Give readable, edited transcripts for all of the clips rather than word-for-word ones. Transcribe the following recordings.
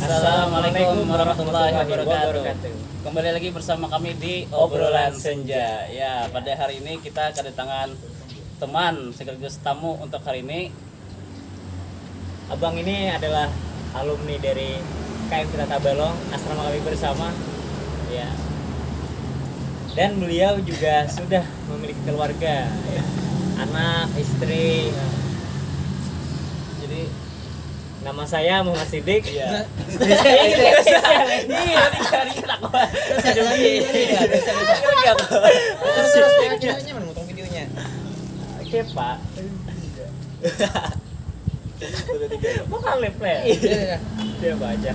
Assalamualaikum warahmatullahi wabarakatuh. Kembali lagi bersama kami di Obrolan Senja. Ya, pada hari ini kita kedatangan teman sekaligus tamu untuk hari ini. Abang ini adalah alumni dari KM Kita Tabalong, asrama kami bersama. Ya. Dan beliau juga sudah memiliki keluarga, ya. Anak, istri. Jadi Nama saya Muhammad Sidik. ya. Oke Pak. Mau kan leple? Dia baca.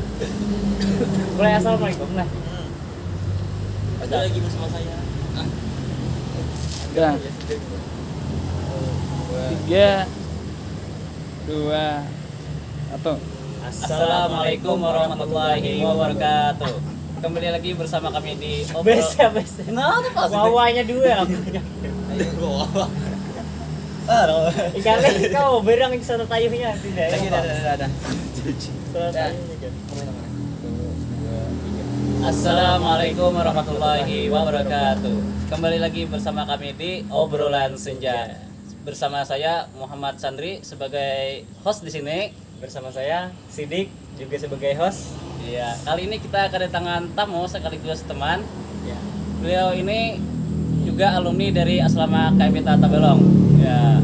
Mulai assalamualaikum lah. Ada lagi bersama saya. Udah. 3 2 1. Assalamualaikum warahmatullahi wabarakatuh. Kembali lagi bersama kami di Obrolan. Besa. Nah, apa sih? Wawanya dua. Ikan kau berang di sana tayuhnya tidak. Ada. Assalamualaikum warahmatullahi wabarakatuh. Kembali lagi bersama kami di Obrolan Senja. Bersama saya Muhammad Sandri sebagai host di sini. Bersama saya Sidik juga sebagai host. Iya, kali ini kita kedatangan tamu sekaligus teman. Ya. Beliau ini juga alumni dari Asrama KM Kita Tabalong. Ya.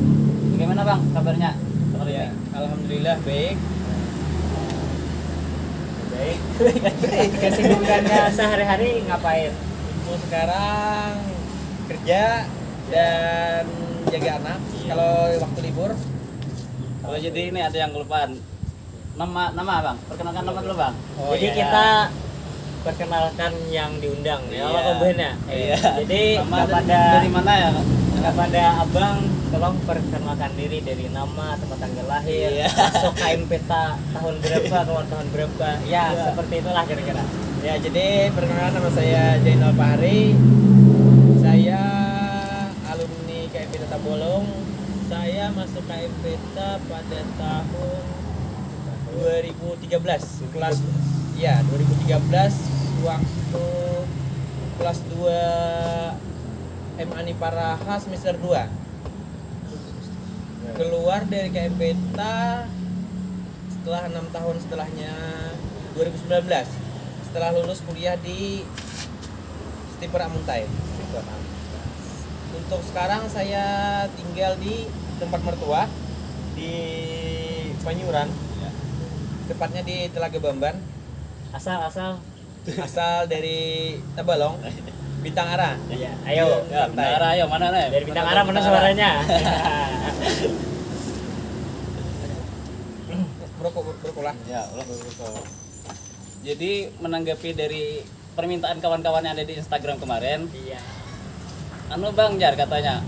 Bagaimana Bang kabarnya? Ya, Alhamdulillah baik. Baik. Kesibukannya sehari-hari ngapain? Untuk sekarang kerja dan jaga anak. Kalau waktu libur, Oh, jadi ini ada yang kelupaan. Nama Bang, perkenalkan nama dulu Bang. oh, Jadi iya. kita perkenalkan yang diundang ya, Iya. Allah kebennya. Iya. Jadi Nama kepada dari mana ya? kepada abang tolong perkenalkan diri dari nama, tempat tanggal lahir, Iya. masuk KMPT tahun berapa, keluar tahun berapa. Ya, Iya. seperti itulah kira-kira. Ya, jadi perkenalkan nama saya Jainal Fahri. Saya alumni KMP Tabalong. Saya masuk KMP pada tahun 2013 kelas 2013 waktu kelas 2 MA Niparaha semester 2. Keluar dari KMP setelah 6 tahun setelahnya 2019 setelah lulus kuliah di Stiper Amuntai. Untuk sekarang saya tinggal di tempat mertua di Panyuran, tepatnya di Telaga Bamban. Asal Asal dari Tabalong, Bintang Ara. ya, ayo. Ya, Bintang Ara, ayo mana nih? Dari Bintang Ara mana suaranya? Berokok lah. Ya, Allah. Jadi menanggapi dari permintaan kawan-kawan yang ada di Instagram kemarin, Iya. anu Bang Jar katanya,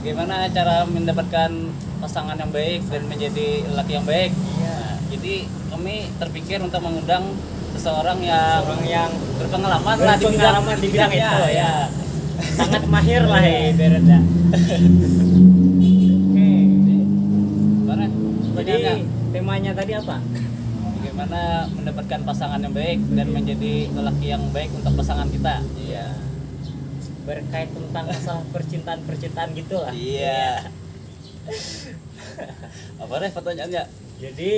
gimana cara mendapatkan pasangan yang baik dan menjadi lelaki yang baik? Iya. Nah, jadi kami terpikir untuk mengundang seseorang yang Orang yang berpengalaman lah berpengalaman di bidang itu, ya. sangat mahir lah ya ibaratnya. Oke. Mana? Jadi Pertanyaannya, temanya tadi apa? bagaimana mendapatkan pasangan yang baik dan menjadi lelaki yang baik untuk pasangan kita? Iya. Berkait tentang masalah percintaan gitu lah. Iya. Apa deh pertanyaannya? Jadi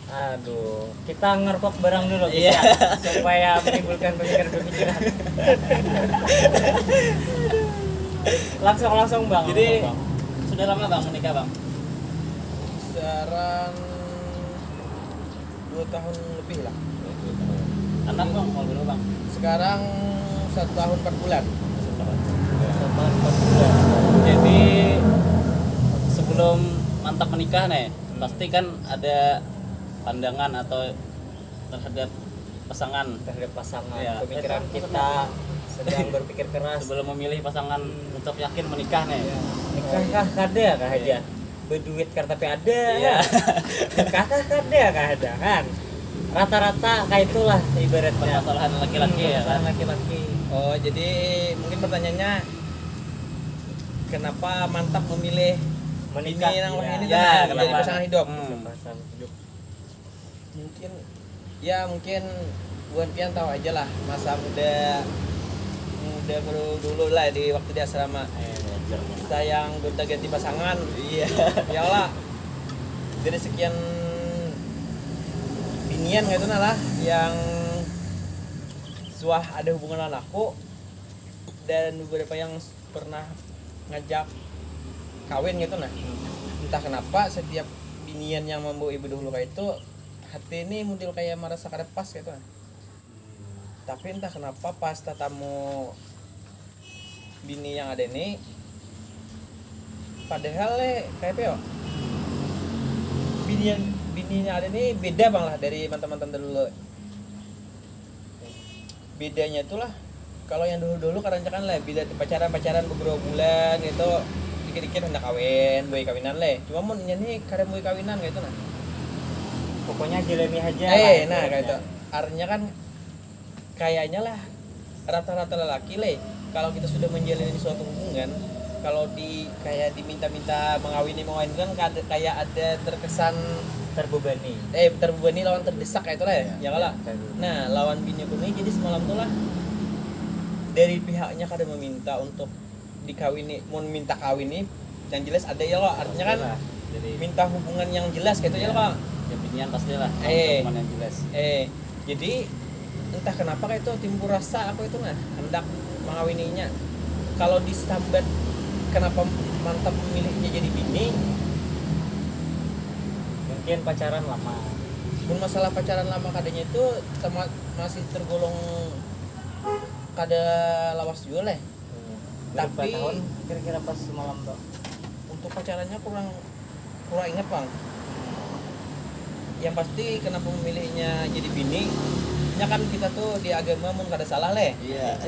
aduh, kita ngerkok barang dulu Iya. bisa supaya menimbulkan pemikiran-pemikiran. Langsung Bang. Jadi Bang. sudah lama Bang menikah Bang? Sekarang 2 tahun lebih lah. Anak Bang, mau dulu Bang? Sekarang 1 tahun 4 bulan. Jadi sebelum mantap menikah nih, pasti kan ada pandangan atau terhadap pasangan. terhadap pasangan, Iya. pemikiran kita sedang berpikir keras. Sebelum memilih pasangan untuk yakin menikah nih. Nikah kada kah aja? Berduit karena tapi ada. Iya. Nikah kada kah ada kan? Rata-rata kayak itulah ibaratnya. Permasalahan laki-laki ya kan? Permasalahan laki-laki. Oh, jadi mungkin pertanyaannya kenapa mantap memilih Menikah. ini yang Iya. ini Ya, jadi kenapa? pasangan hidup? Hmm. Pasangan hidup. Mungkin ya mungkin buat pian tahu aja lah masa muda dulu lah di waktu di asrama kita yang gonta ganti pasangan. Iya. Iyalah dari sekian binian gitu nah lah yang suah ada hubungan dengan aku dan beberapa yang pernah ngajak kawin gitu nah. Entah kenapa setiap binian yang membawa ibu dahulu kayak itu hati ini muncul kayak merasa kada pas gitu nah. Tapi entah kenapa pas tatamu bini yang ada ini padahal kayak apa ya, bininya ada ini beda bang lah dari mantan-mantan dulu. Bedanya itulah kalau yang dulu kadang-kadang lah bila pacaran beberapa bulan gitu dikit-dikit hendak kawin, boy kawinan lah. Cuma mun ini kadang boy kawinan gitu nah. Pokoknya jalani aja. Nah kayak itu. Artinya kan kayaknya lah rata-rata lelaki lah kalau kita sudah menjalani suatu hubungan, kalau kayak diminta-minta mengawinkan kan kayak ada terkesan terbebani lawan terdesak kayak itu lah ya kalah. Nah lawan bini ini jadi semalam tuh lah dari pihaknya kada meminta untuk dikawini, mau minta kawin nih yang jelas ada ya loh, artinya kan Jadi minta hubungan yang jelas gitu ya loh. ya binian pastilah teman yang jelas. Jadi entah kenapa kayak itu timbul rasa aku itu nah hendak mengawininya. Kalau disambat kenapa mantap memilihnya jadi bini, Mungkin pacaran lama. pun masalah pacaran lama kadanya itu masih tergolong kada lawas juga lah. Berapa Tapi- tahun kira-kira pas semalam tuh? Untuk pacarannya kurang ingat bang. Yang pasti kenapa memilihnya jadi bini, nya kan kita tuh di agama mun kada salah leh. Iya.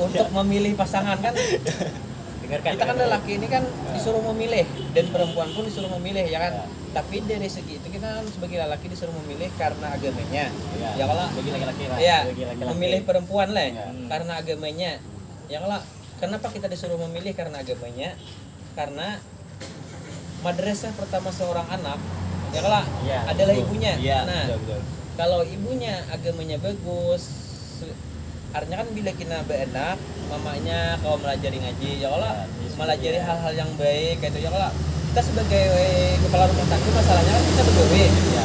Untuk memilih pasangan kan Dengarkan. kita kan lelaki ini kan disuruh memilih dan perempuan pun disuruh memilih ya kan. Ya. Tapi dari segi itu kita kan sebagai lelaki disuruh memilih karena agamanya. Iya. Ya kalau bagi laki-laki lah. ya bagi laki-laki. memilih perempuan lah Ya. karena agamanya. Ya kalau kenapa kita disuruh memilih karena agamanya? Karena madrasah pertama seorang anak ya kalau Iya, adalah betul. ibunya. Iya, Nah, betul. kalau ibunya agamanya bagus, artinya kan bila kita beranak, mamanya kalau melajari ngaji, ya kalau melajari hal-hal yang baik, kayak itu ya kalau kita sebagai kepala rumah tangga masalahnya kan kita bergawe. Iya.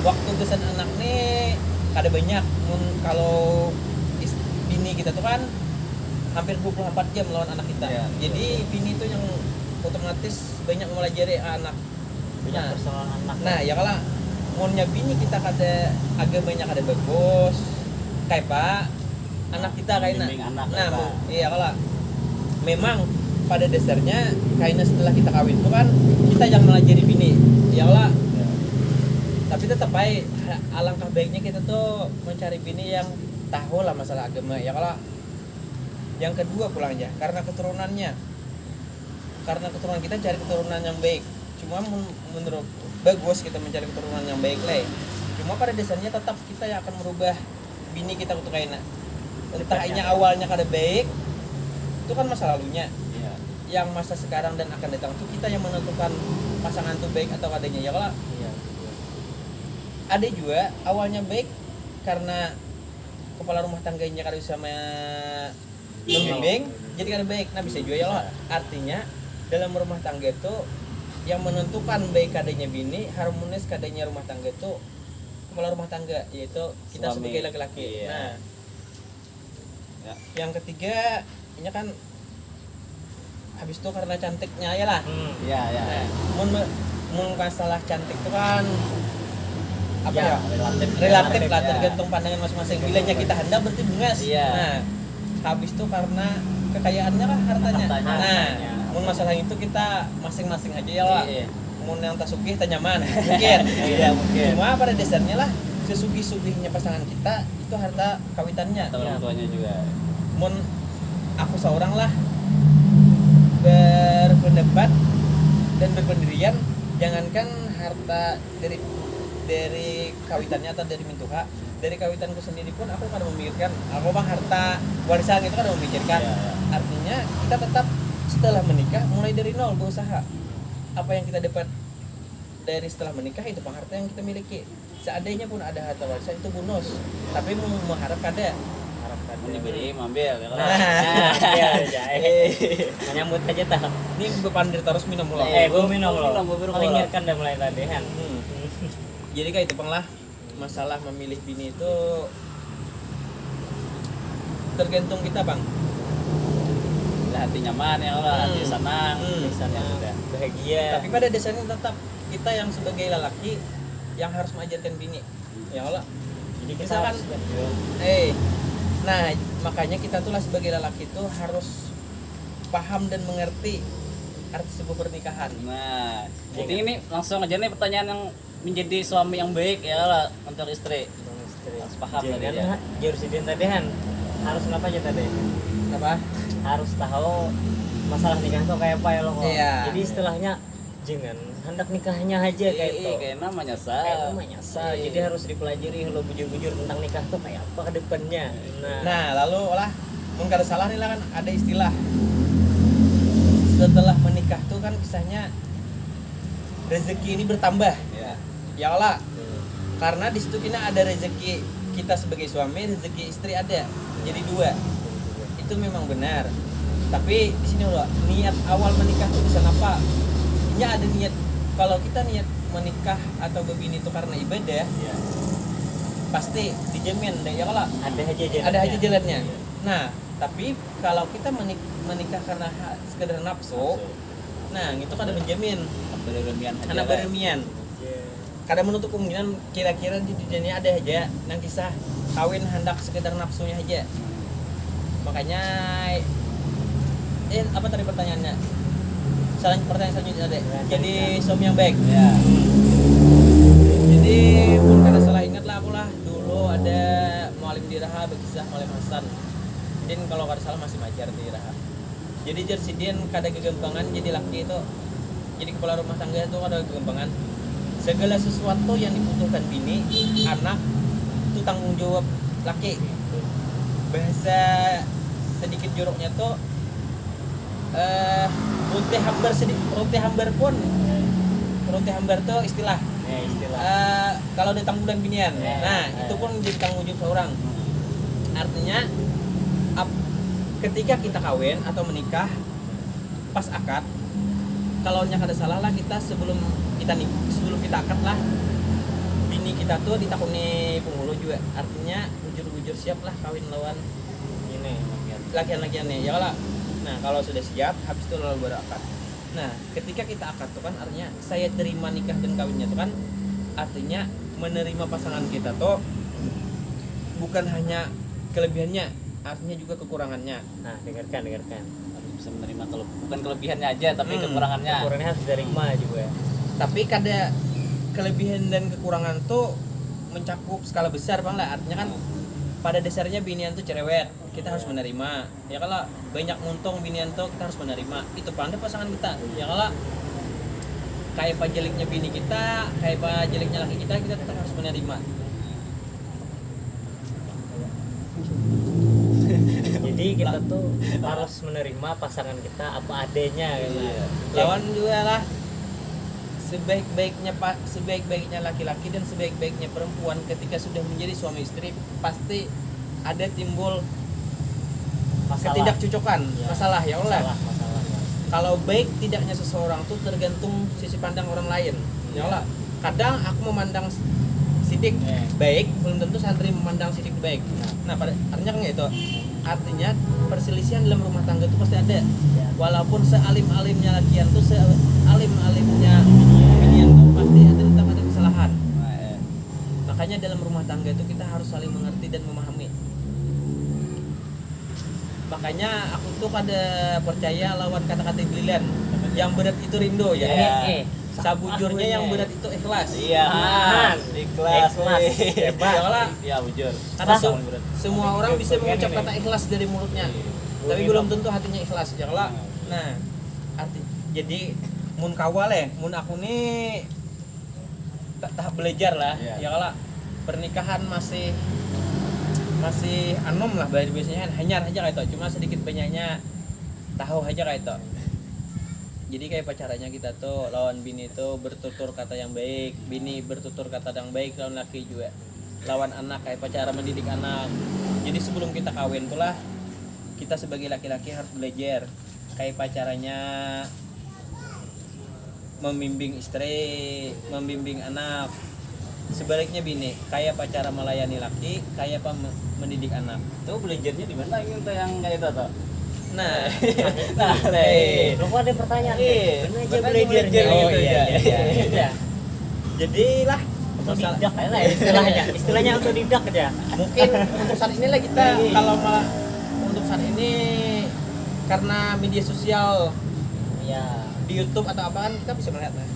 Waktu kesan anak nih ada banyak, kalau bini kita tuh kan hampir 24 jam melawan anak kita. Iya, Jadi bini itu yang otomatis banyak mempelajari anak. Banyak Nah, persoalan anak. Nah, ya kalau monnya bini kita kada agamanya kada bagus, kayak pak anak kita kayak Membimbing anak, nah, Pak. iya kalau memang pada dasarnya kayaknya setelah kita kawin itu kan kita yang melajari bini, ya kalau Ya. tapi tetap baik alangkah baiknya kita tuh mencari bini yang tahu lah masalah agama, ya kalau yang kedua pulangnya karena keturunan kita cari keturunan yang baik. Cuma menurut bagus kita mencari keturunan yang baik lah. Cuma pada dasarnya tetap kita yang akan merubah bini kita untuk kayak entah ini awalnya kada baik itu kan masa lalunya. Iya. Yang masa sekarang dan akan datang itu kita yang menentukan pasangan itu baik atau adanya. Ya kalau Iya. ada juga awalnya baik karena kepala rumah tangganya kada bisa membimbing jadi kada baik. Nah bisa juga ya loh. Artinya dalam rumah tangga itu yang menentukan baik kadanya bini, harmonis kadanya rumah tangga itu kepala rumah tangga, yaitu kita Suami. sebagai laki-laki. Iya. Nah, Ya. yang ketiga ini kan habis itu karena cantiknya ya lah. Iya, ya. Nah, mun masalah cantik itu kan apa Ya, ya? Relatif Relatif lah, ya. tergantung pandangan masing-masing. Bilanya kita hendak berarti bungas. Iya. Nah, habis itu karena kekayaannya lah hartanya. Hartanya. Nah, Hartanya. mun masalah itu kita masing-masing aja ya lah. Iya. Mun yang tak sugih tak nyaman mungkin. Iya, mungkin. Cuma pada dasarnya lah sesugih-sugihnya pasangan kita itu harta kawitannya. Atau orang tuanya juga. Mun aku seorang lah berpendapat dan berpendirian, jangankan harta dari kawitannya atau dari mintuha, dari kawitanku sendiri pun aku kan memikirkan, aku mah harta warisan itu kan memikirkan. Iya, iya. Artinya kita tetap setelah menikah mulai dari nol berusaha. Apa yang kita dapat dari setelah menikah itu harta yang kita miliki. Seandainya pun ada harta warisan itu bonus, tapi mengharap ada. Harapkan Diberi ambil ya kan? iya aja menyambut aja tahu Ini bepandir terus minum loh. gue minum loh Minum, gue paling minum. ngerkan dah mulai tadi kan Jadi kayak itu lah, masalah memilih bini itu tergantung kita bang. Bila hati nyaman ya Allah, hati senang. misalnya sudah bahagia Tapi pada dasarnya tetap kita yang sebagai lelaki yang harus mengajarkan bini. Ya Allah. jadi kita Misalkan, harus nah makanya kita tuh lah sebagai lelaki itu harus paham dan mengerti arti sebuah pernikahan. Nah, jadi ini langsung aja nih pertanyaan yang menjadi suami yang baik ya Allah untuk istri. Harus paham tadi ya. jangan jurusidin tadi kan harus apa aja tadi Apa? harus tahu masalah nikah tuh kayak apa ya lo kok. Iya. Jadi istilahnya jangan hendak nikahnya aja kayak itu Kayak namanya kayak sah. namanya sah Iya. jadi harus dipelajari lo bujur-bujur tentang nikah tuh kayak apa ke depannya Nah lalu lah mungkin kada salah nih lah kan ada istilah setelah menikah tuh kan kisahnya rezeki ini bertambah. Ya. Ya Allah. Karena di situ kita ada rezeki kita sebagai suami, rezeki istri ada. Jadi dua. Itu memang benar. Tapi di sini loh, niat awal menikah itu bisa apa? Ini ada niat kalau kita niat menikah atau berbini itu karena ibadah, Ya. pasti dijamin deh ya kalau ada aja jalannya. ada aja jalannya. Nah, tapi kalau kita menikah karena sekedar nafsu, nah itu kada menjamin, Berlebihan aja. karena lah. berlebihan. Kada menutup kemungkinan kira-kira di dunia ada aja yang kisah kawin hendak sekedar nafsunya aja. Makanya apa tadi pertanyaannya? Pertanyaan selanjutnya ada. Jadi suami yang baik. Ya. Jadi pun kada salah ingat lah aku lah dulu ada Mualim di Raha berkisah oleh Hasan. Din kalau kada salah masih majar di Raha. Jadi jersidin kada kegempangan jadi laki itu. Jadi kepala rumah tangga itu kada kegempangan. Segala sesuatu yang dibutuhkan bini, anak itu tanggung jawab laki. Bahasa sedikit joroknya tuh roti hambar pun roti hambar tuh istilah istilah kalau ada tanggungan binian. Ya, Nah ya. itu pun jadi tanggung jawab seorang. Artinya ketika kita kawin atau menikah pas akad, kalau nya kada salah lah kita sebelum kita akad lah bini kita tuh ditakuni penghulu juga. Artinya bujur-bujur siap lah kawin lawan ini laki-lakiannya ya lah. Nah kalau sudah siap habis itu lalu baru akad. Nah ketika kita akad tuh kan artinya saya terima nikah dan kawinnya tuh kan artinya menerima pasangan kita tuh bukan hanya kelebihannya, artinya juga kekurangannya. nah dengarkan Bisa menerima kalau bukan kelebihannya aja tapi kekurangannya. kurangnya harus diterima juga ya Tapi kada kelebihan dan kekurangan tuh mencakup skala besar bang lah. Artinya kan pada dasarnya binian tuh cerewet, kita harus menerima. Ya kalau banyak muntung binian tuh kita harus menerima. Itu pandai pasangan kita. Ya kalau kayak apa jeleknya bini kita, kayak apa jeleknya laki kita tetap harus menerima. jadi kita tuh harus menerima pasangan kita apa adanya gitu. Lawan juga lah sebaik-baiknya laki-laki dan sebaik-baiknya perempuan ketika sudah menjadi suami istri pasti ada timbul Masalah. ketidakcocokan, Ya. masalah ya Allah. masalah Kalau baik tidaknya seseorang tuh tergantung sisi pandang orang lain. Ya Allah. Kadang aku memandang Sidik baik, belum tentu santri memandang Sidik baik. Nah, artinya kan itu. Artinya perselisihan dalam rumah tangga itu pasti ada. Walaupun sealim-alimnya lakian tuh sealim-alimnya binian tuh pasti tetap ada kesalahan. Makanya dalam rumah tangga itu kita harus saling mengerti dan memahami. Makanya aku tuh kada percaya lawan kata-kata Blilan. Yang berat itu rindu ya. Sabujurnya yang berat itu ikhlas. Iya, ikhlas. Hebat. Soalnya Iya, bujur. karena Sama berat. semua orang bisa mengucap kata ikhlas dari mulutnya, tapi Ini belum tentu hatinya ikhlas. Ya kalau nah jadi mun kawal mun aku nih tahap belajar lah. Iya. Ya kalau pernikahan masih anom lah biasanya hanyar aja kayak itu, cuma sedikit banyaknya tahu aja kayak itu. Jadi kayak pacarannya kita tuh lawan bini tuh bertutur kata yang baik, bini bertutur kata yang baik lawan laki juga. Lawan anak kayak pacaran mendidik anak. Jadi sebelum kita kawin tuh lah kita sebagai laki-laki harus belajar kayak pacarannya membimbing istri, membimbing anak. Sebaliknya bini kayak pacaran melayani laki, kayak apa mendidik anak. Tuh belajarnya di mana yang yang kayak itu tuh? Nah, Nah, Lu kok ada pertanyaan? Iya, Bener aja bener belajarnya. belajar Oh gitu, iya, ya. iya, iya. jadi lah masalah Otodidak lah istilahnya otodidak aja. mungkin untuk saat ini lah kita kalau malah untuk saat ini karena media sosial Iya. di YouTube atau apaan kita bisa melihat lah.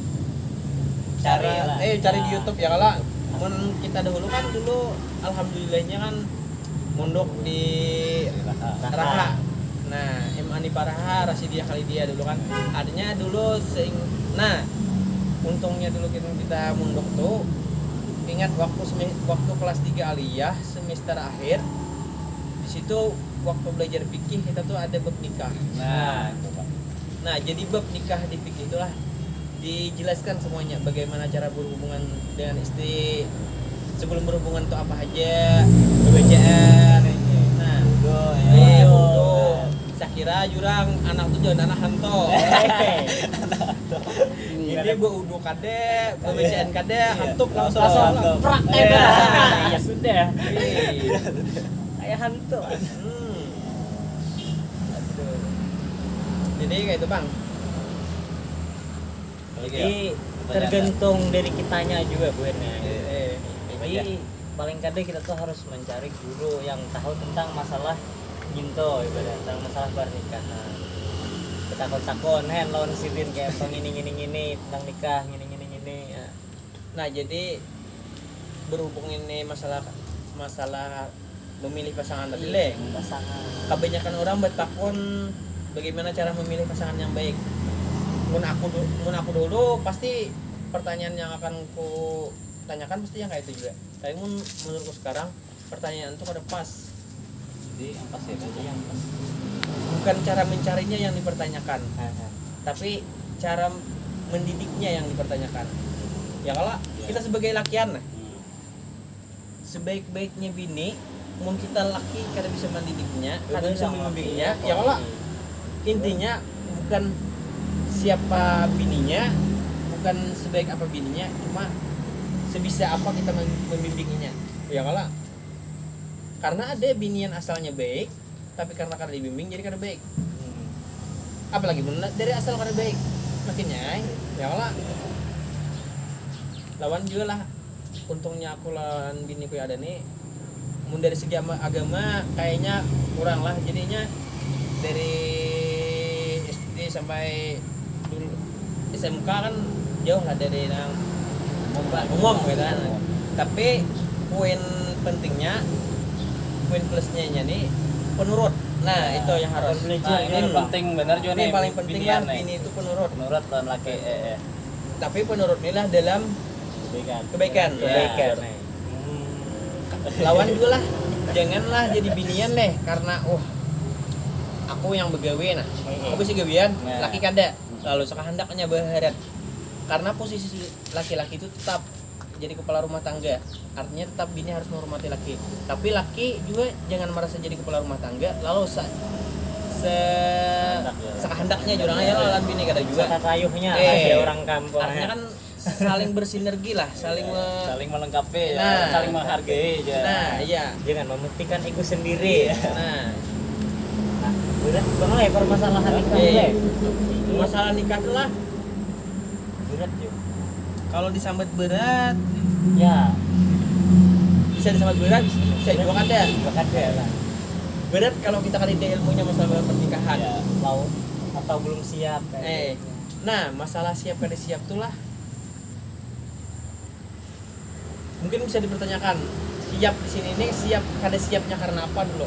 Cari lah. Cari di YouTube ya kalau kita dahulu kan dulu alhamdulillahnya kan mondok di Raha. Nah, Imani Paraha, Rasidia Khalidia dulu kan. Adanya dulu nah, untungnya dulu kita mondok tuh ingat waktu kelas 3 aliyah semester akhir. Di situ waktu belajar fikih kita tuh ada bab nikah. Nah, jadi bab nikah di fikih itulah dijelaskan semuanya bagaimana cara berhubungan dengan istri, sebelum berhubungan tuh apa aja, kebajikan. Nah, wudu. Sakira jurang anak tuh jangan anak hanto. Ini gua wudu kade, kebajikan kade, hantuk langsung. Prak Iya. ya sudah. Iya. Kayak hantu. Aduh. Jadi kayak itu, Bang. Jadi tergantung dari kitanya juga Bu Erna. Eh, Jadi paling kadang kita tuh harus mencari guru yang tahu tentang masalah ginto ibarat tentang masalah pernikahan. Takon-takon lawan sidin kayak gini tentang nikah gini. Ya. Nah, jadi berhubung ini masalah memilih pasangan tadi le. Pasangan. Kebanyakan orang bertakon bagaimana cara memilih pasangan yang baik. Mun aku dulu pasti pertanyaan yang akan ku tanyakan pasti yang kayak itu juga. Tapi menurutku sekarang pertanyaan itu kada pas. Jadi yang pas ya, yang pas. Bukan cara mencarinya yang dipertanyakan, tapi cara mendidiknya yang dipertanyakan. Ya kalau kita sebagai lakian, sebaik-baiknya bini, mun kita laki kada bisa mendidiknya, kada bisa membimbingnya. Ya kalau intinya bukan siapa bininya, bukan sebaik apa bininya, cuma sebisa apa kita membimbinginya. Ya kalau karena ada bini yang asalnya baik, tapi karena dibimbing jadi kada baik. Apalagi dari asal kada baik, makanya ya kalau lawan juga lah. Untungnya aku lawan bini ku ada nih. Mun dari segi agama kayaknya kurang lah, jadinya dari SD sampai dulu SMK kan jauh lah dari yang umum gitu kan. Tapi poin pentingnya, poin plusnya nih penurut. Nah, itu yang harus Nah, ini penting benar juga ini nih. paling penting lah binian nih. bini itu penurut. Penurut dan laki Tapi penurut inilah dalam kebaikan. Kebaikan. Ya. Lawan juga lah. Janganlah jadi binian leh karena aku yang begawe nah. Aku bisa gawean, Ya. laki kada. Lalu sekahandaknya berharap. Karena posisi laki-laki itu tetap jadi kepala rumah tangga. Artinya tetap bini harus menghormati laki. Tapi laki juga jangan merasa jadi kepala rumah tangga lalu sekahandaknya jurang aja lawan bini kada juga. Kata rayuhnya Eh, ada orang kampung. Artinya kan saling bersinergi lah, saling saling melengkapi ya, Nah. saling menghargai ya. Nah, iya. jangan mementingkan ego sendiri. Nah, Nah, berat banget permasalahan nikah. Eh. Le. masalah nikah tuh lah Berat juga. kalau disambat berat Ya, bisa disambat berat, bisa juga kada. bahkan lah. Berat kalau kita kan ada ilmunya masalah pernikahan. Ya. Mau atau belum siap kayak gitu. Nah, masalah siap kada siap tuh lah mungkin bisa dipertanyakan. Siap di sini nih siap kada siapnya karena apa dulu?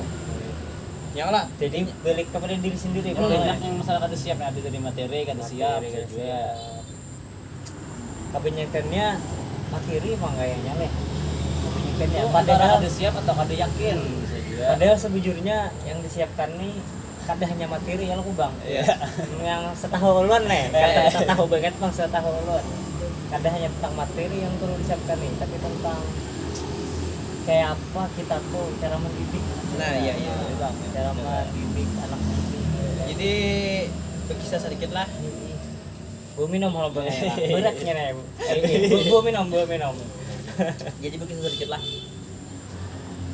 Ya lah. Jadi balik kepada diri sendiri. Kalau banyak yang masalah kada siap, ada dari materi kada siap Materi, juga. Kebanyakannya materi emang kayaknya leh. Kebanyakannya Itu padahal antara kada siap atau kada yakin bisa juga. padahal sebujurnya yang disiapkan nih kada hanya materi ya lo bang. Iya. Yang setahu ulun nih, kata setahu banget bang, setahu ulun. Kada hanya tentang materi yang perlu disiapkan nih, tapi tentang kayak apa kita tuh cara mendidik. Nah, iya. Bang. Cara mendidik anak didik. Jadi berkisah sedikit lah. Bu minum halo bang, beratnya nih bu. Bu minum. Jadi berkisah sedikit lah.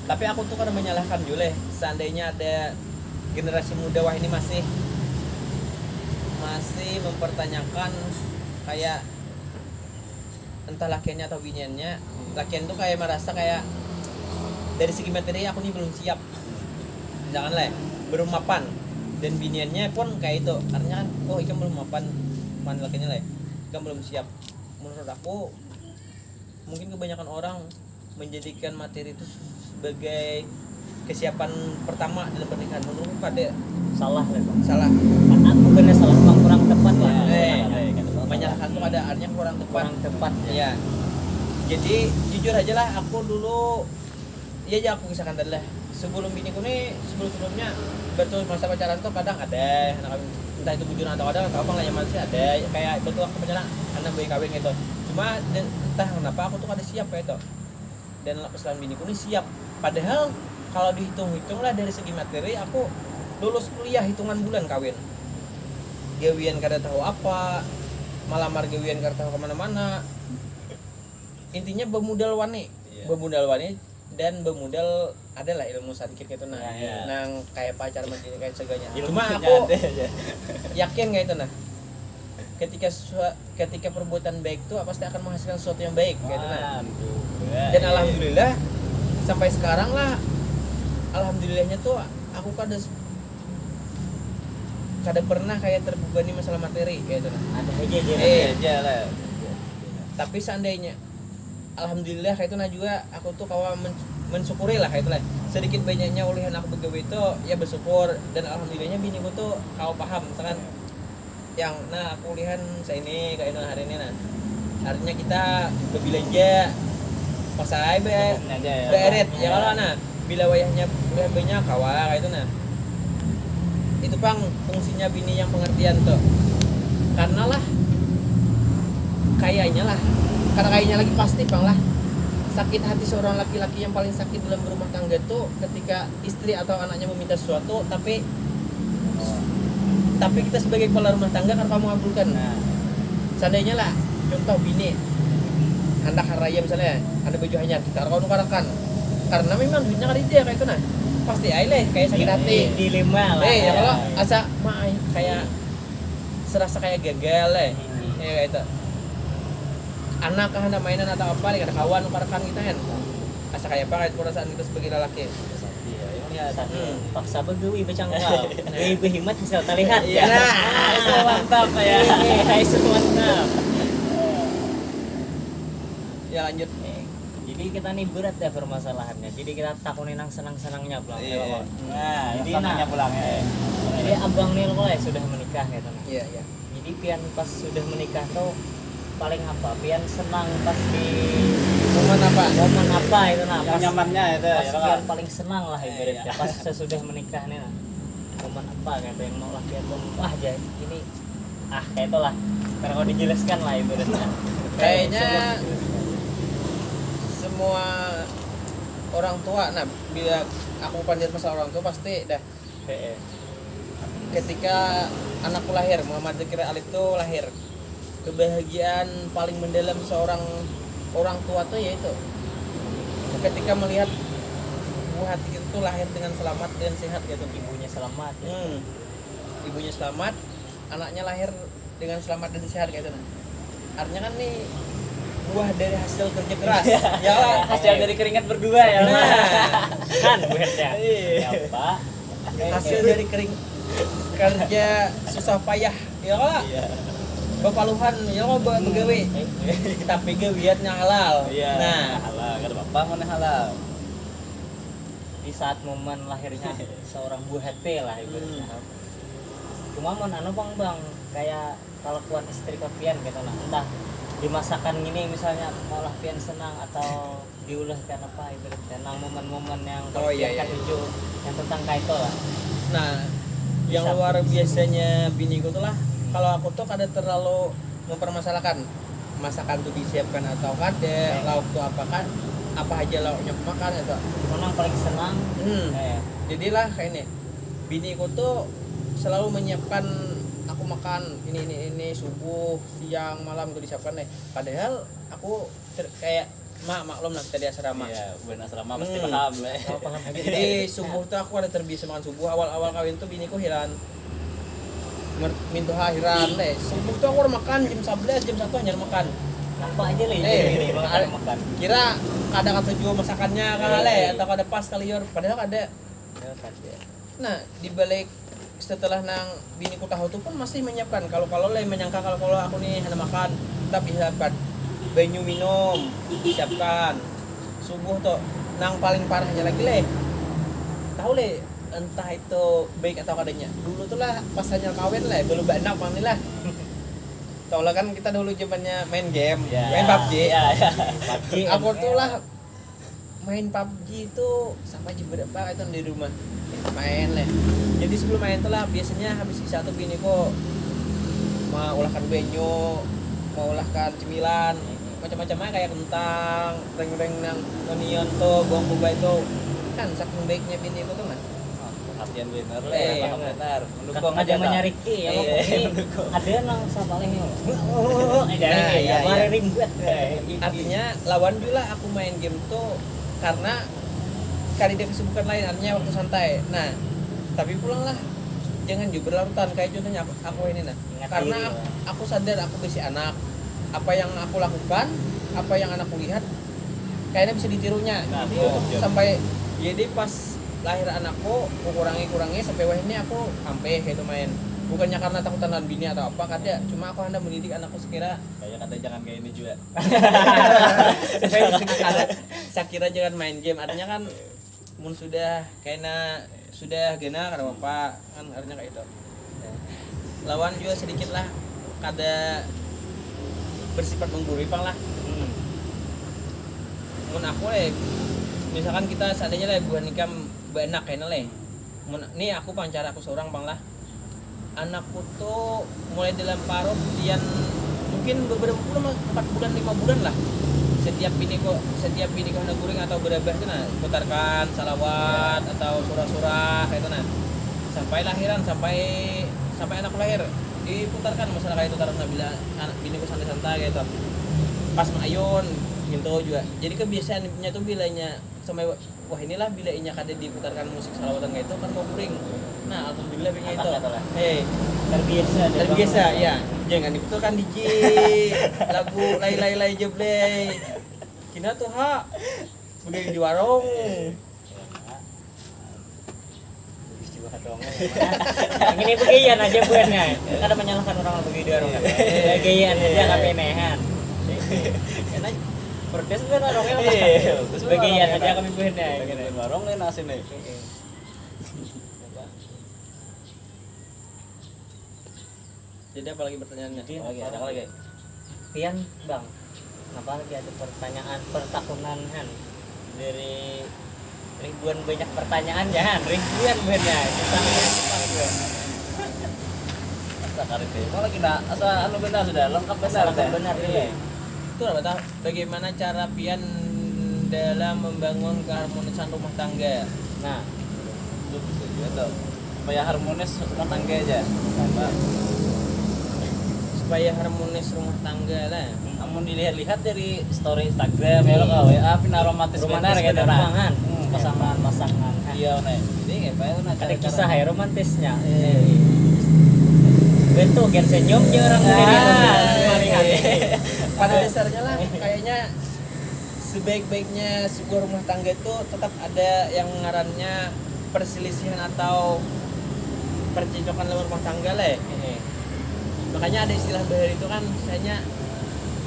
Tapi aku tuh kadang menyalahkan Jule, seandainya ada generasi muda wah ini masih mempertanyakan kayak entah lakiannya atau biniannya. Lakian tuh kayak merasa kayak dari segi materi aku nih belum siap, janganlah belum mapan, dan biniannya pun kayak itu artinya kan oh ikan belum mapan, mana lakiannya lah ikan belum siap. Menurut aku mungkin kebanyakan orang menjadikan materi itu sebagai kesiapan pertama dalam pernikahan. Menurutku kada Salah lah bang. salah. Aku bener salah bang, kurang tepat lah. Menyalahkan tuh ada artinya kurang tepat. Kurang tepat. Ya. Jadi jujur aja lah, aku dulu iya aja aku kisahkan adalah sebelum biniku nih sebelumnya betul masa pacaran tuh kadang ada anak kawin, entah itu bujuran atau ada atau apa lah yang masih ada kayak betul aku pacaran anak bayi kawin gitu. Cuma entah kenapa aku tuh kada siap kayak itu. Dan selain biniku nih siap. Padahal kalau dihitung-hitung lah dari segi materi aku lulus kuliah hitungan bulan kawin. Gawian kada tahu apa, malamar gawian kada tahu kemana-mana. Intinya bermodal wani, dan bermodal adalah ilmu sedikit gitu nah. Ya. Nang kayak pacar macam kayak seganya. Ilmu Cuma punya aku ada aja. yakin kayak itu nah. Ketika perbuatan baik tuh pasti akan menghasilkan sesuatu yang baik kayak itu nah. Dan alhamdulillah sampai sekarang lah, alhamdulillahnya tuh aku kada pernah kayak terbebani masalah materi kayak itu nah. Ada aja aja lah. Tapi seandainya alhamdulillah kayak itu nah juga aku tuh kawan mensyukuri lah kayak itu lah sedikit banyaknya ulihan aku begawe itu ya bersyukur, dan alhamdulillahnya biniku tuh kau paham misalkan yang nah aku ulihan saya ini kayak itu hari ini nah artinya kita berbelanja pasai beret ya kalau nah bila wayahnya ulihan banyak kawa kayak itu nah itu pang fungsinya bini yang pengertian tuh karena lah kayaknya lagi pasti bang lah sakit hati seorang laki-laki yang paling sakit dalam berumah tangga tuh ketika istri atau anaknya meminta sesuatu tapi kita sebagai kepala rumah tangga kan kamu mengabulkan. Nah, seandainya lah contoh bini hendak hari raya misalnya ada baju hanyar kita kau nukarakan karena memang duitnya kan dia kayak itu nah pasti aile kayak sakit hati dilema lah. ya kalau asa kayak serasa kayak gagal ya kayak itu anak kan ada mainan atau apa nih ada kawan nukarakan kita kan asa kayak apa kayak perasaan kita sebagai lelaki. Paksa begawi bacang wow. Gawi berhimat bisa terlihat ya. Itu mantap ya. Hai mantap. Ya lanjut. Jadi kita nih berat ya permasalahannya. Jadi kita takunin nang senang-senangnya pulang. Nah, Jadi senangnya pulang ya. Jadi abang nih lo sudah menikah gitu. Iya. Jadi pian pas sudah menikah tuh paling apa? Pian senang pas di momen apa itu nah Yang nyamannya itu pas ya pian kan. paling senang lah ibaratnya pas sesudah menikah nih nah momen apa gitu yang mau lah pian wah jadi ini kayak itulah karena kalau dijelaskan lah ibaratnya Kayaknya semua orang tua nah bila aku panjat masalah orang tua pasti dah ketika anakku lahir Muhammad Zakir Alif tuh lahir kebahagiaan paling mendalam seorang orang tua tuh yaitu ketika melihat buah hati kita tuh lahir dengan selamat dan sehat gitu. ibunya selamat Ibunya selamat, anaknya lahir dengan selamat dan sehat gitu. Artinya kan nih buah dari hasil kerja keras. Ya lah, Hasil dari keringat berdua ya. kan buatnya ya pak hasil dari kerja susah payah. Ya lah. Bapaluhan ya lo begawe tapi gawiatnya halal. Nah, halal kata bapak mana halal. di saat momen lahirnya seorang buah hati lah ibaratnya cuma mon bang kayak kalau kuat istri kepian gitu nah entah dimasakan gini misalnya malah pian senang atau diulahkan apa ibaratnya nah momen-momen yang iya. yang tentang kayak itu lah. Nah, yang luar biasanya biniku tuh lah, kalau aku tuh kada terlalu mempermasalahkan masakan tuh disiapkan atau kada, lauk tuh apa kan, apa aja lauknya aku makan gitu. Mana yang paling senang? Jadilah kayak ini, biniku tuh selalu menyiapkan aku makan ini subuh, siang, malam tuh disiapkan deh. Padahal aku kayak maklum lah kita di asrama. Iya, bukan asrama pasti paham lah. Paham. Jadi subuh tuh aku ada terbiasa makan subuh. Awal kawin tuh biniku hiran mintu hiran deh. Subuh tuh aku udah makan jam 11, jam 1 hanya makan. Apa aja le? Makan. Kira kada kata jual masakannya kali atau kada pas kali yor. Padahal ada. Nah, di balik setelah nang biniku tahu tuh pun masih menyiapkan. Kalau menyangka kalau aku nih hanya makan, tapi siapkan banyu minum, siapkan. Subuh tuh nang paling parahnya lagi le. Tahu le, entah itu baik atau kadanya. Dulu tuh lah pas hanya kawin le, belum banyak pang lah. Tahu lah kan kita dulu zamannya main game, main PUBG. Aku tuh lah main PUBG itu sampai jam berapa itu di rumah main lah. Jadi sebelum main tuh lah biasanya habis isya tuh biniku mau ulahkan banyu, mau ulahkan cemilan, macam-macamnya kayak kentang, reng-reng nang onion tuh, bawang bombay itu kan saking baiknya biniku tuh kan. Perhatian bener lah, paham bener. Mendukung Ada aja tak. menyariki ya, Iya, pokoknya ada nang sapaleh yo. Iya. Ribet. Artinya lawan juga aku main game tuh karena kali dia kesibukan lain, artinya waktu santai. Nah, tapi pulanglah jangan juga berlarutan kayak contohnya aku ini nah. Ingat Karena diri, aku sadar aku masih anak. Apa yang aku lakukan, apa yang anakku lihat kayaknya bisa ditirunya. Nah, Jadi betul, untuk betul. sampai jadi pas lahir anakku aku kurangi sampai wah ini aku sampai kayak itu main. Bukannya karena takutan dan bini atau apa kada, cuma aku hendak mendidik anakku sekira Kayak kata jangan kayak ini juga. saya kira jangan main game, artinya kan mun sudah kayaknya sudah gena kada apa kan artinya kayak itu. Lawan juga sedikit lah kada bersifat menggurui pang lah. Mun aku misalkan kita seandainya lah bukan nikah benak kayaknya lah. Mun nih aku pancar aku seorang pang lah. Anakku tuh mulai dalam parut yang mungkin beberapa bulan 4 bulan 5 bulan lah setiap bini kok hendak guring atau berabah itu nah putarkan salawat atau surah-surah itu nah sampai lahiran sampai anakku lahir diputarkan masalah kayak itu karena bila anak bini ku santai-santai gitu pas mengayun gitu juga jadi kebiasaannya tuh bilanya sampai wah inilah bila inya kada diputarkan musik salawatan kayak itu kan mau guring. Nah, alhamdulillah begini itu. Terbiasa ya. Jangan diputarkan DJ lagu lay jeblay. Kina tuh ha. Udah di warung. Ini begian aja buatnya. Kada menyalahkan orang begitu di warung. Begian aja kapenehan. Karena Protes kan orangnya. Terus Begian aja kami buatnya. Bagian warung nih nasi nih. jadi apa lagi pertanyaannya? Ada lagi. Pian bang, apa lagi ada pertanyaan pertahunan kan dari ribuan banyak pertanyaan jangan ribuan banyak kita Asa karet deh. Kalau lagi nak asa anu benar sudah lengkap benar. benar nih. Itu apa tahu? Bagaimana cara pian dalam membangun keharmonisan rumah tangga? Nah, Itu bisa juga tuh. Supaya harmonis rumah tangga aja. Apa? Supaya harmonis rumah tangga lah. Namun dilihat-lihat dari story Instagram ya lo kau WA pina romantis benar gitu nah. pasangan. Iya nih. Jadi kayak apa Ada kisah ya romantisnya. Bentuk kan senyum je orang Pada dasarnya lah kayaknya sebaik-baiknya sebuah rumah tangga itu tetap ada yang ngarannya perselisihan atau percecokan dalam rumah tangga lah. Makanya ada istilah bahari itu kan misalnya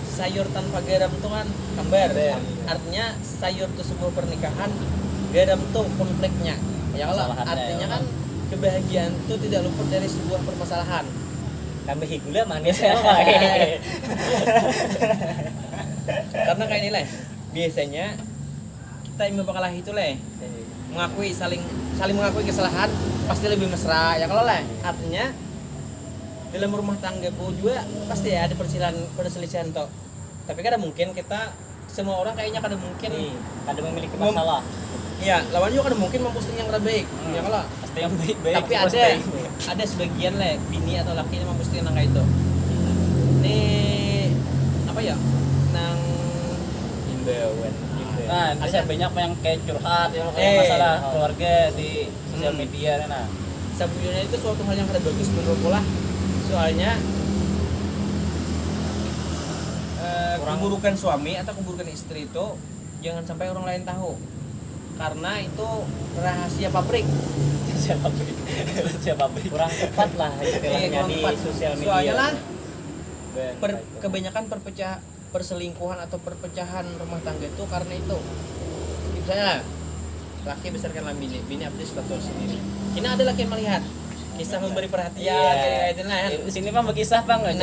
sayur tanpa garam itu kan hambar. Artinya sayur itu sebuah pernikahan, garam tuh konfliknya. Ya kalau artinya kan kebahagiaan itu tidak luput dari sebuah permasalahan. Tambah gula manis ya. Karena kayak ini lah. Biasanya kita yang bakal itu lah mengakui saling mengakui kesalahan pasti lebih mesra ya kalau lah. Artinya dalam rumah tangga pun juga pasti ya ada perselisihan toh. Tapi kadang mungkin kita semua orang kayaknya kadang mungkin Kadang memiliki masalah. iya lawan juga kadang mungkin memposting yang lebih ya kalau. Pasti yang baik-baik. Tapi ada sebagian lah bini atau laki yang memposting yang kayak itu. Ini apa ya? Nang Himbauan. Nah, bisa banyak yang kayak curhat yang masalah keluarga di sosial media nah. Sebenarnya itu suatu hal yang kada bagus menurutku lah. Soalnya keburukan suami atau keburukan istri itu jangan sampai orang lain tahu. Karena itu rahasia pabrik. Siapa pabrik. Kurang tepat lah istilahnya kurang di tepat. sosial media. Soalnya lah Ben, kebanyakan perselingkuhan atau perpecahan rumah tangga itu karena itu. Misalnya laki besarkan bini update status sendiri. Kini ada laki yang melihat kisah memberi perhatian kayak itu lah. Di sini Bang berkisah Bang. Nah,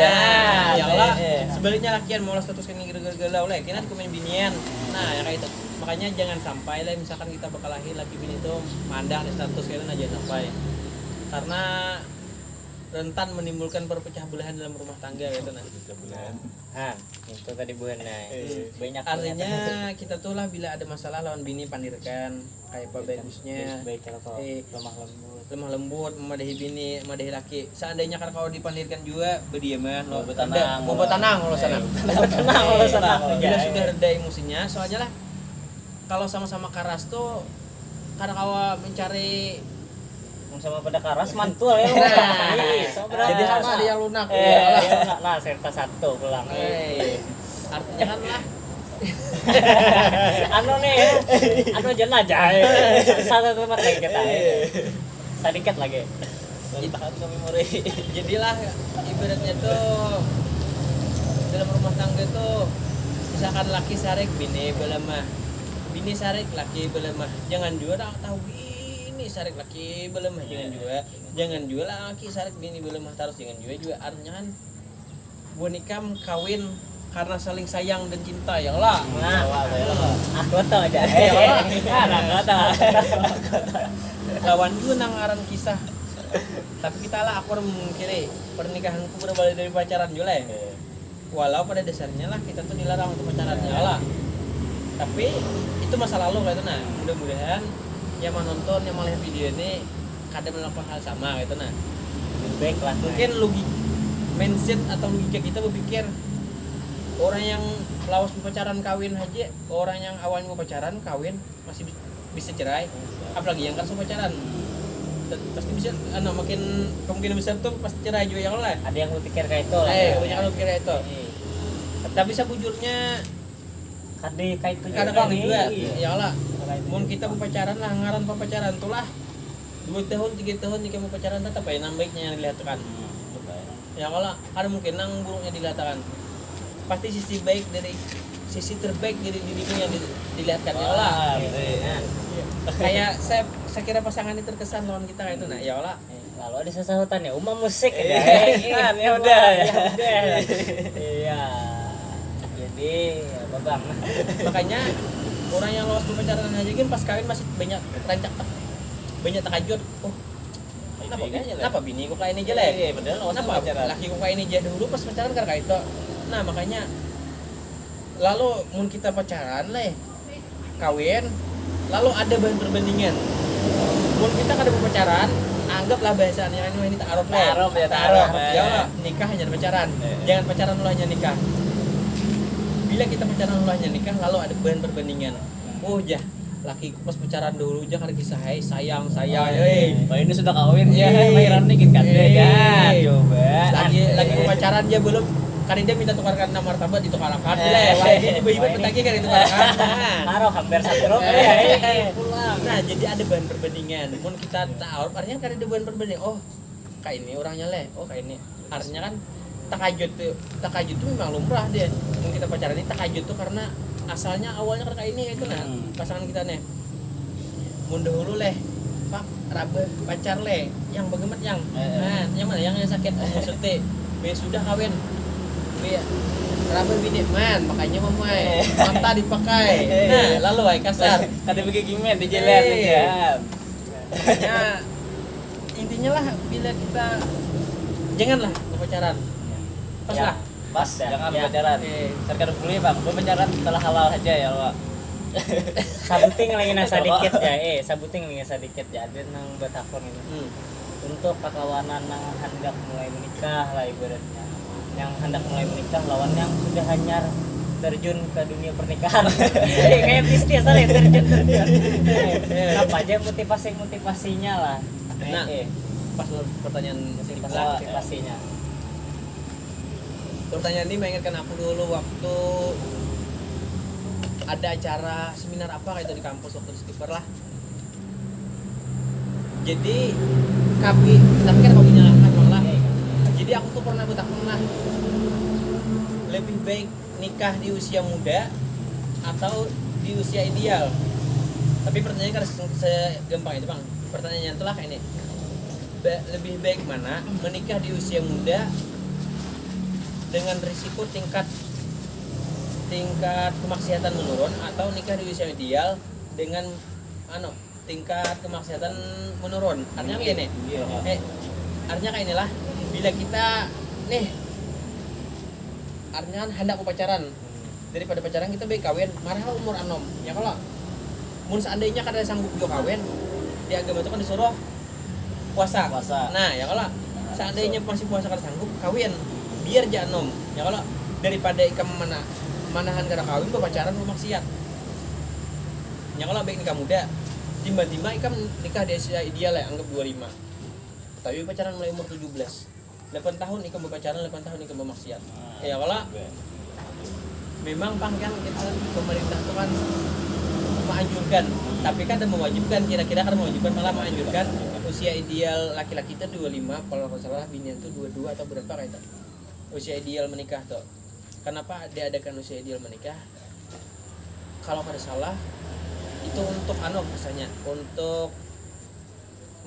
ya Allah. Iya. Sebaliknya lakian mau status kini galau lah. Kini ada komen binian. Nah, ya kayak itu. Makanya jangan sampai lah misalkan kita bakal lahir laki bini itu mandang di status kayak itu aja sampai. Karena rentan menimbulkan perpecah belahan dalam rumah tangga gitu nah. Itu tadi Bu Hana. Banyak Artinya kita tuh lah bila ada masalah lawan bini pandirkan kayak apa bagusnya. baik kalau Lemah lembut memadahi bini, memadahi laki. Seandainya kan kalau dipandirkan juga berdiaman lo Bertenang. tenang lo sana. Tenang lo sana. Bila sudah reda emosinya, soalnya lah kalau sama-sama karas tuh kadang awal mencari sama pada karas mantul ya. jadi harus ada yang lunak. Nah, serta satu pulang. Artinya kan lah anu aja aja. Satu tempat lagi kita. Sedikit lagi. Tahan ke memori. Jadilah ibaratnya tuh dalam rumah tangga tuh misalkan laki sarik bini belemah, bini sarik laki belemah. Jangan juga tahu ini sarik laki belemah, jangan juga laki sarik bini belemah terus, jangan juga artinya kan boneka kawin karena saling sayang dan cinta ya Allah. Aku tahu aja. Lawan juga nangaran kisah. Tapi kita lah aku mungkin pernikahanku berbalik dari pacaran juga lah. Walau pada dasarnya lah kita tuh dilarang untuk pacaran ya Allah. Tapi itu masa lalu kayak itu nah. Mudah-mudahan yang menonton yang melihat video ini kadang melakukan hal sama gitu nah. Baik lah. Mungkin mindset atau logika kita berpikir orang yang lawas pacaran kawin aja, orang yang awalnya mau pacaran kawin masih bisa cerai, apalagi yang kan pacaran pasti bisa makin kemungkinan besar tuh pasti cerai juga yang lain. Ada yang berpikir kayak itu lah. Kebanyakan berpikir kayak itu. Tapi sebujurnya kayak itu kadang-kadang juga ya Allah. Mun kita mau pacaran lah ngaran pacaran tuh lah 2 tahun 3 tahun jika mau pacaran tetap ya nang baiknya yang dilihatkan. Ya kalau ada mungkin nang buruknya dilihatkan. Pasti sisi baik dari sisi terbaik dari dirimu yang dilihatkan ya Allah. Kayak saya kira pasangan ini terkesan lawan kita kayak itu nah ya Allah. Lalu ada sesahutan ya musik ya. Ya udah ya. Iya. Jadi apa Bang? Makanya orang yang lolos pacaran aja kan pas kawin masih banyak rancak banyak takajud. Oh, kenapa bini kok kayak ini aja lah? Iya, bener lolos pacaran. Laki kok kayak ini aja dulu pas pacaran kan kayak itu. Nah, makanya lalu mun kita pacaran lah kawin lalu ada bahan perbandingan. Mun kita kada mau pacaran, anggaplah bahasanya ini ta'aruf lah. Ta'aruf. Ya Allah, nikah hanya pacaran. Jangan pacaran lu hanya nikah. Bila kita pacaran lu hanya nikah lalu ada bahan perbandingan. Oh, jah lakiku pas pacaran dulu jangan kisah sayang Oh, ini sudah kawin ya, lahiran dikit kan deh kan. Coba. Lagi pacaran dia belum kan dia minta tukarkan nama martabat ditukarkan wah ini ibu-ibu petagi kan ditukarkan taruh hampir 1 rok pulang. Nah, jadi ada bahan perbandingan. Mun kita tahu artinya kan ada bahan perbandingan. Oh, kayak ini orangnya oh kayak ini. Artinya kan takajud tuh memang lumrah dia. Mun kita pacaran ini takajud tuh karena asalnya awalnya kayak ini itu nah pasangan kita nih. Mun dahulu Pak rabe pacar yang bagaimana yang yang mana yang sakit maksudnya sudah kawin rabe bini makanya memai manta dipakai lalu kasar Kada begini gimana di jalan ya. Makanya intinya lah bila kita janganlah berpacaran. Pas Ya. lah. Pas, Ya. jangan Ya. berpacaran. Serkan boleh bang, berpacaran setelah halal aja ya Pak. Sabuting lagi nasa dikit ya, sabuting lagi nasa dikit ya, ada nang batakon ini. Untuk pakawanan yang hendak mulai menikah lah ibaratnya, yang hendak mulai menikah lawan yang sudah hanyar terjun ke dunia pernikahan. Kayak bisnis aja terjun. Apa aja motivasinya lah. Nah, pas pertanyaan Motivasinya. pertanyaan ini mengingatkan aku dulu waktu ada acara seminar apa kayak itu di kampus waktu di skipper lah. Jadi tapi kan kau nyalakan malah. Jadi aku tuh pernah lebih baik nikah di usia muda atau di usia ideal. Tapi pertanyaannya karena segampang itu bang. Pertanyaannya itulah kayak ini. Lebih baik mana menikah di usia muda dengan risiko tingkat kemaksiatan menurun atau nikah di usia ideal dengan tingkat kemaksiatan menurun. Artinya kayak ini. Artinya kayak inilah bila kita artinya kan hendak pacaran. Daripada pacaran kita baik kawin marah umur anom. Ya kalau mun seandainya kada sanggup jo kawin di agama itu kan disuruh puasa. Nah, ya kalau seandainya masih puasa kada sanggup kawin biar janom. Ya kalau daripada ikam manahan kada kawin pacaran maksiat. Ya kalau baik nikah muda tiba-tiba ikam nikah di usia ideal ya anggap 25. Tapi pacaran mulai umur 17. 8 tahun ikam berpacaran, 8 tahun ikam bermaksiat. Ya kalau memang kan kita pemerintah itu kan menganjurkan, tapi kan ada mewajibkan, kira-kira kan mewajibkan malah menganjurkan usia ideal laki-laki itu 25, kalau nggak salah binian itu 22 atau berapa kayak itu. Usia ideal menikah tuh. Kenapa diadakan usia ideal menikah? Kalau kada salah itu untuk misalnya untuk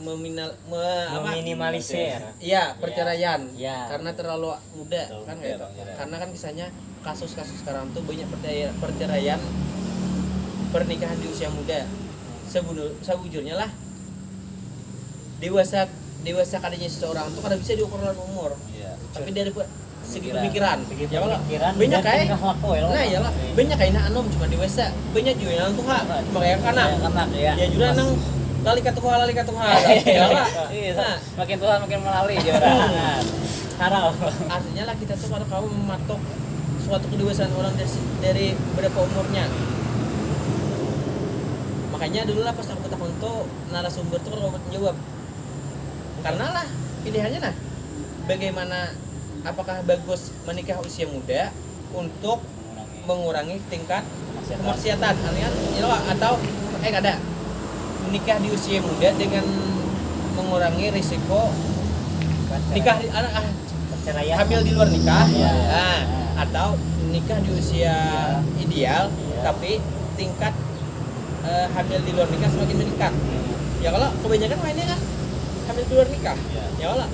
meminimalisir. Iya, perceraian. Ya. Karena terlalu muda kan kayak itu. Karena kan kisahnya kasus-kasus sekarang tuh banyak perceraian pernikahan di usia muda. Sebujurnya lah dewasa kadanya seseorang tuh kada bisa diukur dalam umur. Iya. Tapi dari segi pemikiran. Segi Ya kalau pemikiran banyak dan kayak tingkah laku ya. nah ya lah banyak kayak anom cuma dewasa. Banyak juga yang tuh cuma kayak anak. Ya. Ya juga nang lali katuha. Ya lah. Iya, Nah, makin tua makin melalui orang. Harau. artinya lah kita tuh kalau kamu mematok suatu kedewasaan orang dari berapa umurnya. Makanya dulu lah pas aku takut tuh narasumber tuh kalau menjawab. Karena lah pilihannya nah bagaimana apakah bagus menikah usia muda untuk mengurangi tingkat kemaksiatan atau ada menikah di usia muda dengan mengurangi risiko nikah Perceraian. hamil di luar nikah. Iya. Nah, atau nikah di usia ideal tapi tingkat hamil di luar nikah semakin meningkat. Ya kalau kebanyakan mainnya kan hamil di luar nikah. Ya kalau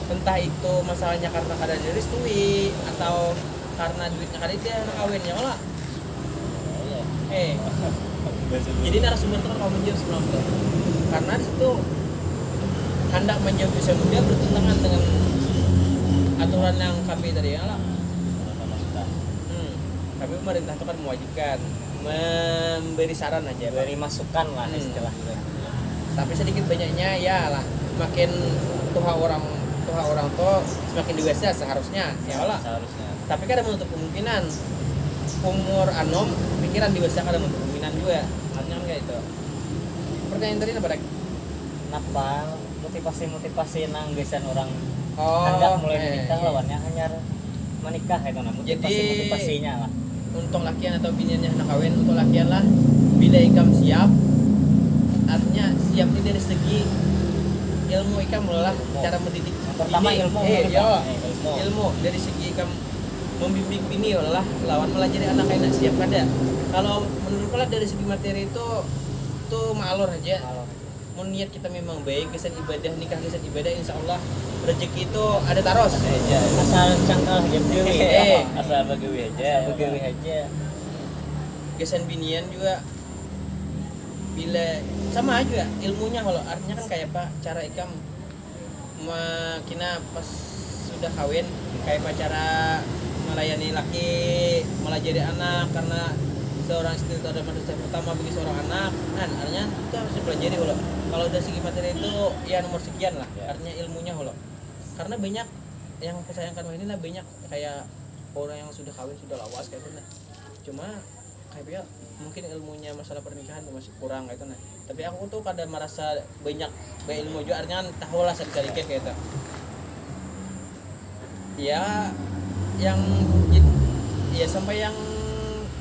entah itu masalahnya karena kada direstui atau karena duitnya kada dia kawin ya kalau jadi narasumber itu kan kamu menjawab sebelum itu karena di situ hendak menjawab usia muda bertentangan dengan aturan yang kami tadi ya lah. Tapi pemerintah itu kan mewajibkan memberi saran aja, Beri masukan lah istilahnya. tapi sedikit banyaknya ya lah makin tuha orang tuh semakin dewasa seharusnya ya lah. Seharusnya. Tapi kan ada menutup kemungkinan umur anom pikiran dewasa ada menutup kemungkinan juga artinya kan kayak itu. Pertanyaan tadi apa Rek? Kenapa motivasi nang gesan orang Oh, hendak mulai menikah lawannya hanya menikah itu nah Jadi- motivasinya lah. untuk lakian atau biniannya hendak kawin untuk lakian lah bila ikam siap artinya siap ini dari segi ilmu ikam lah cara mendidik Yang pertama bini. ilmu Ilmu dari segi ikam membimbing bini lah lawan melajari anak enak siap kada. Kalau menurutku lah dari segi materi itu tuh maalor aja. Mau niat kita memang baik kesan ibadah nikah kesan ibadah insya Allah rezeki itu ada taros. Asal cangkal aja deui. Asal begawi aja. Begawi aja. Kesan binian juga bila sama aja ilmunya kalau artinya kan kayak apa cara ikam kina pas sudah kawin kayak pacara melayani laki malah jadi anak, karena seorang istri itu ada manusia pertama bagi seorang anak kan, artinya itu harus dipelajari loh. Kalau dari segi materi itu ya nomor sekian lah, artinya ilmunya loh. Karena banyak yang kesayangkan ini lah, banyak kayak orang yang sudah kawin sudah lawas kayak gitu nah. Cuma kayak dia mungkin ilmunya masalah pernikahan masih kurang kayak gitu nah. Tapi aku tuh kadang merasa banyak ilmu juga, artinya tahu lah sedikit kayak gitu. Ya yang ya sampai yang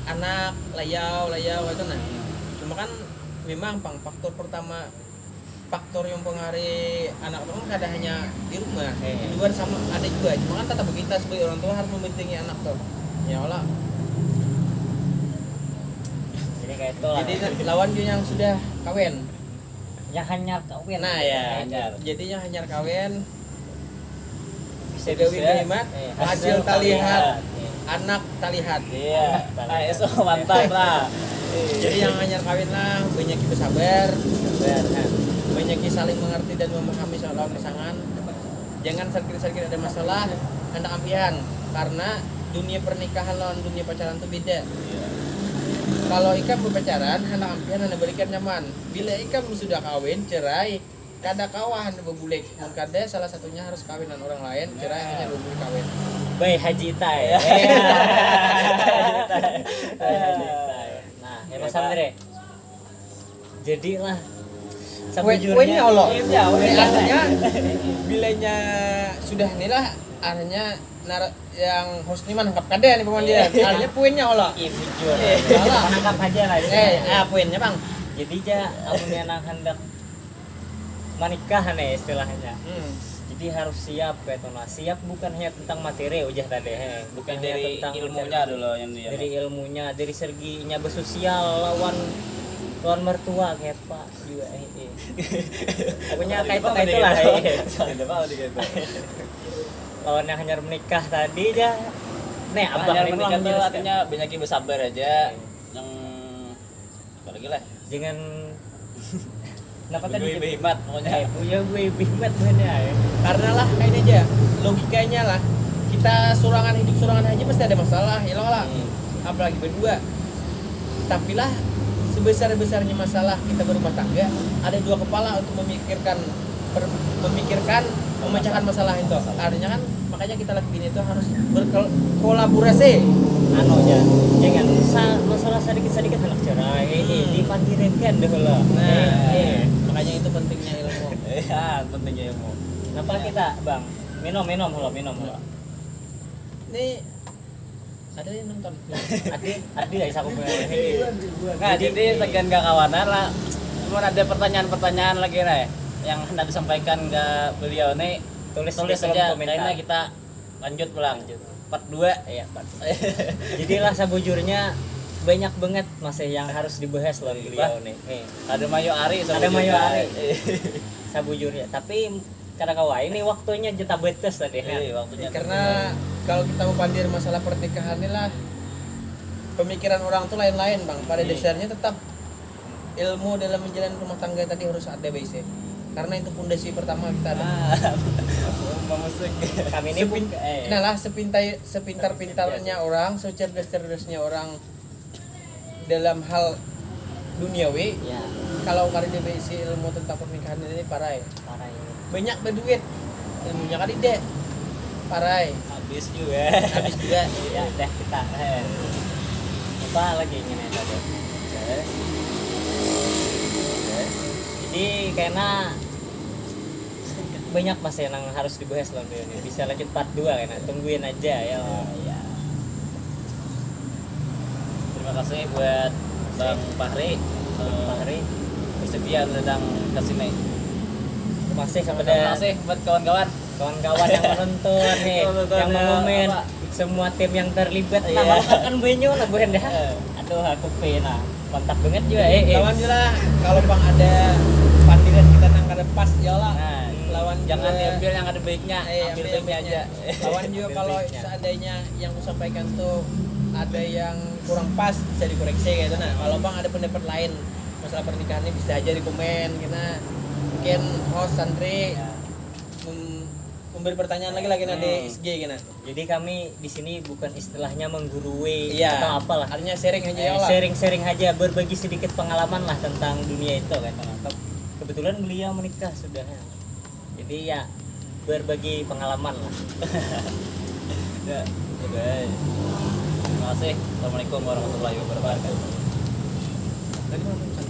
anak layau itu nah. Cuma kan memang faktor pertama, faktor yang pengaruhi anak itu kan kadang hanya di rumah, di luar sama ada juga. Cuma kan tetap kita sebagai orang tua harus membentengi anak tuh. Ya Allah. Jadi kayak itu lah. Jadi lawan dia yang sudah kawin. Yang hanyar kawin. Nah ya, jadinya hanyar kawin. Segawi hemat, hasil talihat, anak talihat. Iya. ASO mantap lah. Jadi yang hanyar kawin lah, banyak bersabar, banyak saling mengerti dan memahami soal pasangan. Jangan sakit-sakit ada masalah, hendak ampihan, karena dunia pernikahan lawan dunia pacaran itu beda. Kalau ikam berpacaran, hendak ampihan hendak berikan nyaman. Bila ikam sudah kawin, cerai, kada kawahan bebulik. Kada salah satunya harus kawin dengan orang lain, cerai hanya bebulik kawin. Baik Haji Tai. Nah, ya Mas Andre. Jadilah Poinnya Allah. Iya, Artinya bilanya sudah inilah, artinya yang host ini menangkap kada nih pemandian. Artinya poinnya Allah. Iya, jujur. Salah. Menangkap aja lah. Poinnya Bang. Jadi amun yang hendak menikah nih istilahnya. Jadi harus siap kayak tuh. Nah, siap bukan hanya tentang materi ujah tadi, bukan hanya dari tentang ilmunya dulu yang dia. dari ilmunya, dari seginya bersosial lawan mertua kayak Pak juga pokoknya kayak itu lah. Lawan yang hanya menikah tadi aja. Nih, abang Hanyar ini menikah mau tuh artinya banyak bersabar aja. Yang apa lagi lah. jangan kenapa tadi Gue hemat pokoknya. punya gue bimat mana ya. Karena lah kayak ini aja, logikanya lah. Kita hidup surangan aja pasti ada masalah, ya lah. Apalagi berdua. Tapi lah sebesar-besarnya masalah kita berumah tangga, ada dua kepala untuk memikirkan memecahkan masalah itu. Artinya kan makanya kita lagi ini itu harus berkolaborasi. Aja jangan masalah sedikit anak cerai dipandirekan deh lah. Makanya itu pentingnya ilmu. Iya, pentingnya ilmu. Kenapa kita Bang minum halo. Ini ada yang nonton. Adi lah aku punya. Nah, jadi tegan gak kawanan lah. Cuma ada pertanyaan lagi nih yang hendak disampaikan ke beliau nih. Tulis di kolom aja. komentar. Kayaknya kita lanjut pulang. Part 2. Iya, Pak. Jadilah sabujurnya banyak banget masih yang harus dibahas loh beliau nih. Ada Mayo Ari, Ada Mayo Ari. Sabujurnya. Tapi karena kawan ini waktunya jeta betes tadi kan. Waktunya. Karena kalau kita mau pandir masalah pernikahan ini lah, pemikiran orang tuh lain-lain Bang. Pada dasarnya tetap ilmu dalam menjalani rumah tangga tadi harus ada basic. Karena itu fondasi pertama kita ada. Kami ini sepintar-pintarnya orang, secerdas-cerdasnya orang dalam hal duniawi. Ya, Kalau kali dia basic ilmu tentang pernikahan ini parah ya. parah ini. Banyak berduit, ilmunya kali deh parah. Habis juga. Ya, dah kita. Apa lagi ini tadi? Jadi karena banyak mas yang harus dibahas loh ini. Bisa lanjut part 2 karena tungguin aja ya. Terima kasih buat Bang Fahri. Bersedia datang ke sini. Terima kasih Terima kepada kasih buat kawan-kawan. yang menonton nih, yang mengomen, semua tim yang terlibat. Nama kan banyak lah bukan dah. Aduh aku pena. Mantap banget juga. Lawan juga kalau Bang ada pandiran kita nang kada pas ya lah. Nah, Lawan jangan juga, diambil yang ada baiknya, ambil baiknya aja. Lawan juga kalau seandainya yang kusampaikan tuh ada yang kurang pas bisa dikoreksi gitu. Nah, kalau Bang ada pendapat lain masalah pernikahan ini bisa aja di komen. Kita mungkin host Sandri memberi pertanyaan lagi nanti SG gini. Jadi kami di sini bukan istilahnya menggurui Iya. atau apalah. Artinya sharing aja ya lah. Sharing-sharing aja, berbagi sedikit pengalaman lah tentang dunia itu kan. Kebetulan beliau menikah sudah. Jadi ya berbagi pengalaman lah. Ya, oke. Terima kasih. Assalamualaikum warahmatullahi wabarakatuh. Tadi mau pencet.